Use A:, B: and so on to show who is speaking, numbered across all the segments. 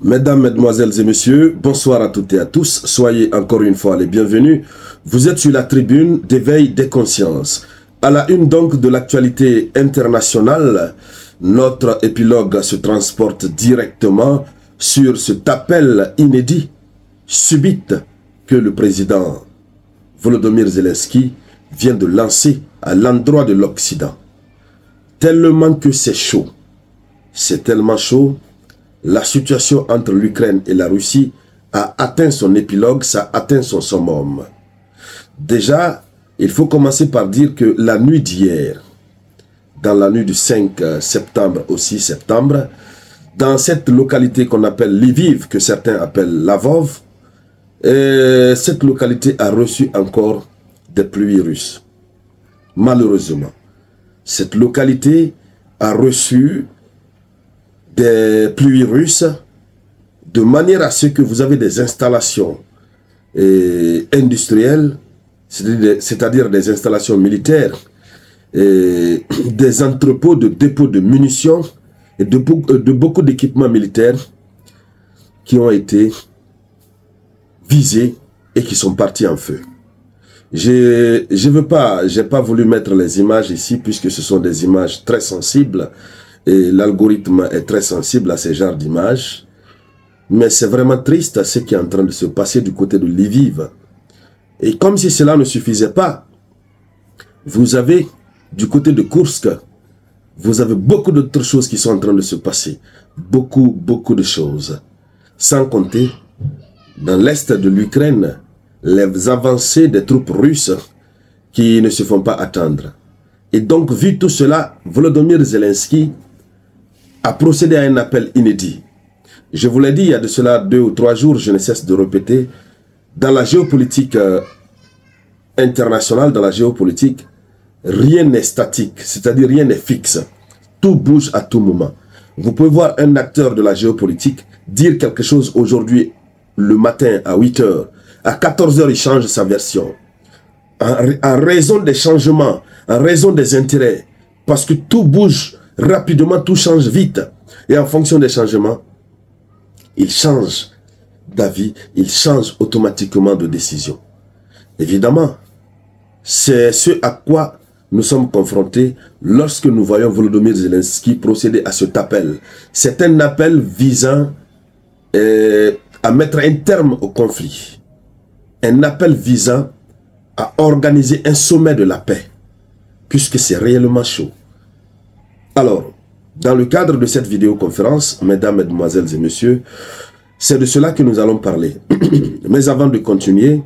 A: Mesdames, Mesdemoiselles et Messieurs, bonsoir à toutes et à tous. Soyez encore une fois les bienvenus. Vous êtes sur la tribune d'éveil des consciences. À la une donc de l'actualité internationale, notre épilogue se transporte directement sur cet appel inédit, subite, que le président Volodymyr Zelensky vient de lancer à l'endroit de l'Occident. Tellement que c'est chaud. C'est tellement chaud. La situation entre l'Ukraine et la Russie a atteint son épilogue, ça a atteint son summum. Déjà, il faut commencer par dire que la nuit d'hier, dans la nuit du 5 septembre au 6 septembre, dans cette localité qu'on appelle Lviv, que certains appellent Lavov, cette localité a reçu encore des pluies russes. Malheureusement, cette localité a reçu des pluies russes de manière à ce que vous avez des installations industrielles, c'est-à-dire des installations militaires, des entrepôts de dépôts de munitions et de beaucoup d'équipements militaires qui ont été visés et qui sont partis en feu. J'ai pas voulu mettre les images ici puisque ce sont des images très sensibles. Et l'algorithme est très sensible à ces genres d'images. Mais c'est vraiment triste ce qui est en train de se passer du côté de Lviv. Et comme si cela ne suffisait pas, vous avez du côté de Kursk, vous avez beaucoup d'autres choses qui sont en train de se passer. Beaucoup de choses. Sans compter, dans l'est de l'Ukraine, les avancées des troupes russes qui ne se font pas attendre. Et donc, vu tout cela, Volodymyr Zelensky a procédé à un appel inédit. Je vous l'ai dit il y a de cela 2 ou 3 jours, je ne cesse de répéter, dans la géopolitique internationale, dans la géopolitique, rien n'est statique, c'est-à-dire rien n'est fixe. Tout bouge à tout moment. Vous pouvez voir un acteur de la géopolitique dire quelque chose aujourd'hui, le matin à 8 h, à 14 h il change sa version. En raison des changements, en raison des intérêts, parce que tout bouge rapidement, tout change vite. Et en fonction des changements, il change d'avis, il change automatiquement de décision. Évidemment, c'est ce à quoi nous sommes confrontés lorsque nous voyons Volodymyr Zelensky procéder à cet appel. C'est un appel visant à mettre un terme au conflit. Un appel visant à organiser un sommet de la paix, puisque c'est réellement chaud. Alors, dans le cadre de cette vidéoconférence, mesdames, mesdemoiselles et messieurs, c'est de cela que nous allons parler. Mais avant de continuer,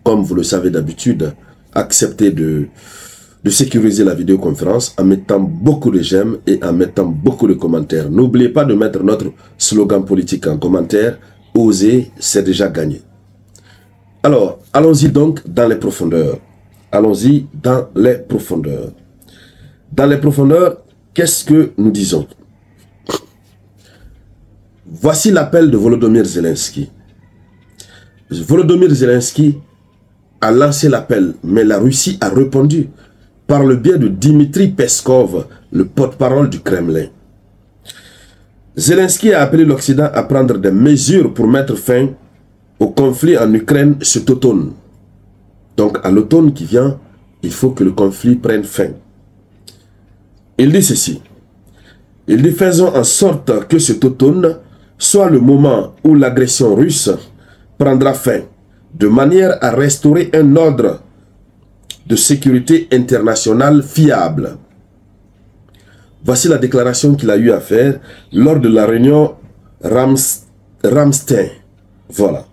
A: comme vous le savez d'habitude, acceptez de sécuriser la vidéoconférence en mettant beaucoup de j'aime et en mettant beaucoup de commentaires. N'oubliez pas de mettre notre slogan politique en commentaire. Oser, c'est déjà gagné. Alors, allons-y donc dans les profondeurs. Allons-y dans les profondeurs. Dans les profondeurs, qu'est-ce que nous disons? Voici l'appel de Volodymyr Zelensky. Volodymyr Zelensky a lancé l'appel, mais la Russie a répondu par le biais de Dmitri Peskov, le porte-parole du Kremlin. Zelensky a appelé l'Occident à prendre des mesures pour mettre fin au conflit en Ukraine cet automne. Donc à l'automne qui vient, il faut que le conflit prenne fin. Il dit ceci. Il dit: faisons en sorte que cet automne soit le moment où l'agression russe prendra fin, de manière à restaurer un ordre de sécurité internationale fiable. Voici la déclaration qu'il a eu à faire lors de la réunion Ramstein. Voilà.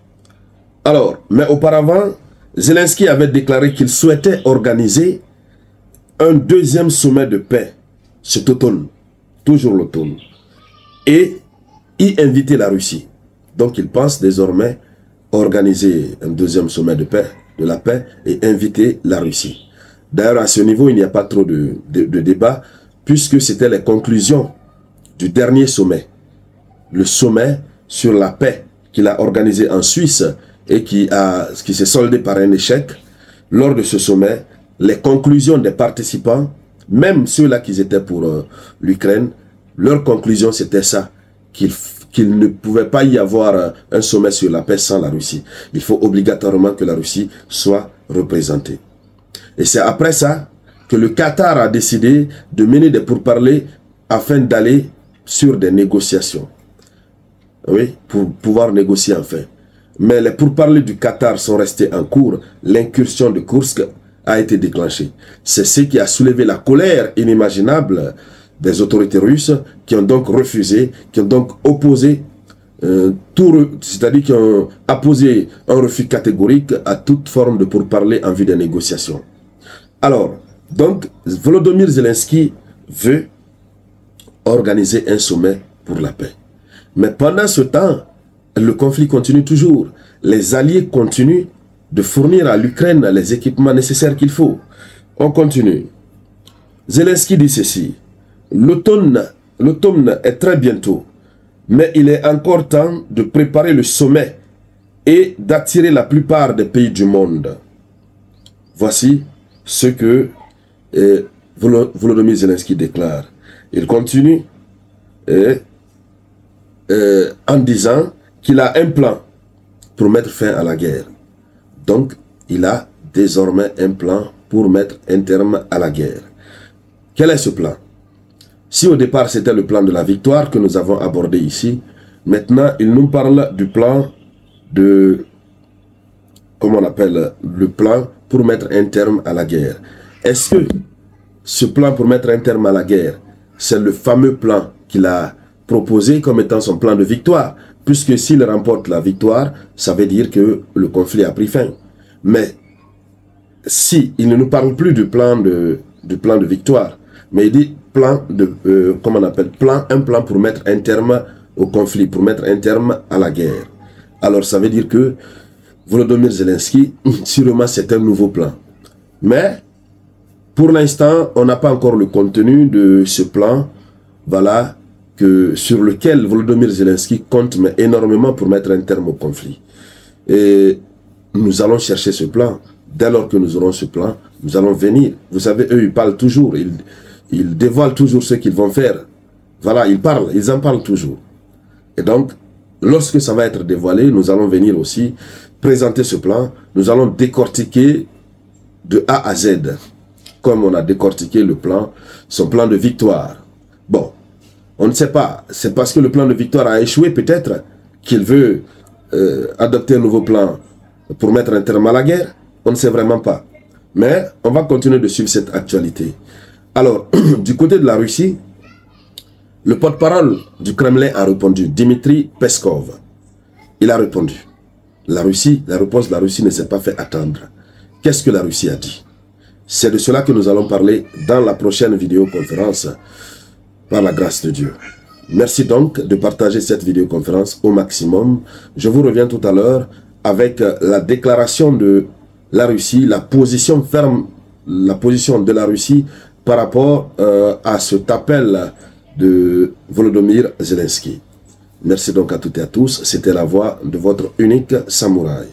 A: Alors, mais auparavant, Zelensky avait déclaré qu'il souhaitait organiser un deuxième sommet de paix cet automne, toujours l'automne, et y inviter la Russie. Donc il pense désormais organiser un deuxième sommet de la paix et inviter la Russie. D'ailleurs, à ce niveau, il n'y a pas trop de débat, puisque c'était les conclusions du dernier sommet. Le sommet sur la paix qu'il a organisé en Suisse et qui s'est soldé par un échec. Lors de ce sommet, les conclusions des participants, même ceux-là qui étaient pour l'Ukraine, leur conclusion c'était ça, qu'il qu'il ne pouvait pas y avoir un sommet sur la paix sans la Russie. Il faut obligatoirement que la Russie soit représentée. Et c'est après ça que le Qatar a décidé de mener des pourparlers afin d'aller sur des négociations. Oui, pour pouvoir négocier enfin. Mais les pourparlers du Qatar sont restés en cours. L'incursion de Kursk a été déclenchée. C'est ce qui a soulevé la colère inimaginable des autorités russes qui ont donc refusé, qui ont donc opposé, c'est-à-dire qui ont apposé un refus catégorique à toute forme de pourparlers en vue des négociations. Alors, donc, Volodymyr Zelensky veut organiser un sommet pour la paix. Mais pendant ce temps, le conflit continue toujours. Les alliés continuent de fournir à l'Ukraine les équipements nécessaires qu'il faut. On continue. Zelensky dit ceci. L'automne est très bientôt, mais il est encore temps de préparer le sommet et d'attirer la plupart des pays du monde. Voici ce que Volodymyr Zelensky déclare. Il continue en disant qu'il a un plan pour mettre fin à la guerre. Donc, il a désormais un plan pour mettre un terme à la guerre. Quel est ce plan? Si au départ c'était le plan de la victoire que nous avons abordé ici, maintenant il nous parle du plan de, comment on appelle, le plan pour mettre un terme à la guerre. Est-ce que ce plan pour mettre un terme à la guerre, c'est le fameux plan qu'il a proposé comme étant son plan de victoire? Puisque s'il remporte la victoire, ça veut dire que le conflit a pris fin. Mais si il ne nous parle plus du plan de victoire, mais il dit plan de, comment on appelle, un plan pour mettre un terme au conflit, pour mettre un terme à la guerre. Alors ça veut dire que Volodymyr Zelensky, sûrement c'est un nouveau plan. Mais pour l'instant, on n'a pas encore le contenu de ce plan, voilà, sur lequel Volodymyr Zelensky compte mais énormément pour mettre un terme au conflit. Et nous allons chercher ce plan. Dès lors que nous aurons ce plan, nous allons venir. Vous savez, eux, ils parlent toujours, ils dévoilent toujours ce qu'ils vont faire. Voilà, ils en parlent toujours. Et donc, lorsque ça va être dévoilé, nous allons venir aussi présenter ce plan. Nous allons décortiquer de A à Z, comme on a décortiqué le plan, son plan de victoire. Bon, on ne sait pas. C'est parce que le plan de victoire a échoué peut-être qu'il veut adopter un nouveau plan pour mettre un terme à la guerre. On ne sait vraiment pas. Mais on va continuer de suivre cette actualité. Alors, du côté de la Russie, le porte-parole du Kremlin a répondu, Dmitri Peskov. Il a répondu. La réponse de la Russie ne s'est pas fait attendre. Qu'est-ce que la Russie a dit? C'est de cela que nous allons parler dans la prochaine vidéoconférence, par la grâce de Dieu. Merci donc de partager cette vidéoconférence au maximum. Je vous reviens tout à l'heure avec la déclaration de la Russie, la position ferme, la position de la Russie par rapport à cet appel de Volodymyr Zelensky. Merci donc à toutes et à tous. C'était la voix de votre unique samouraï.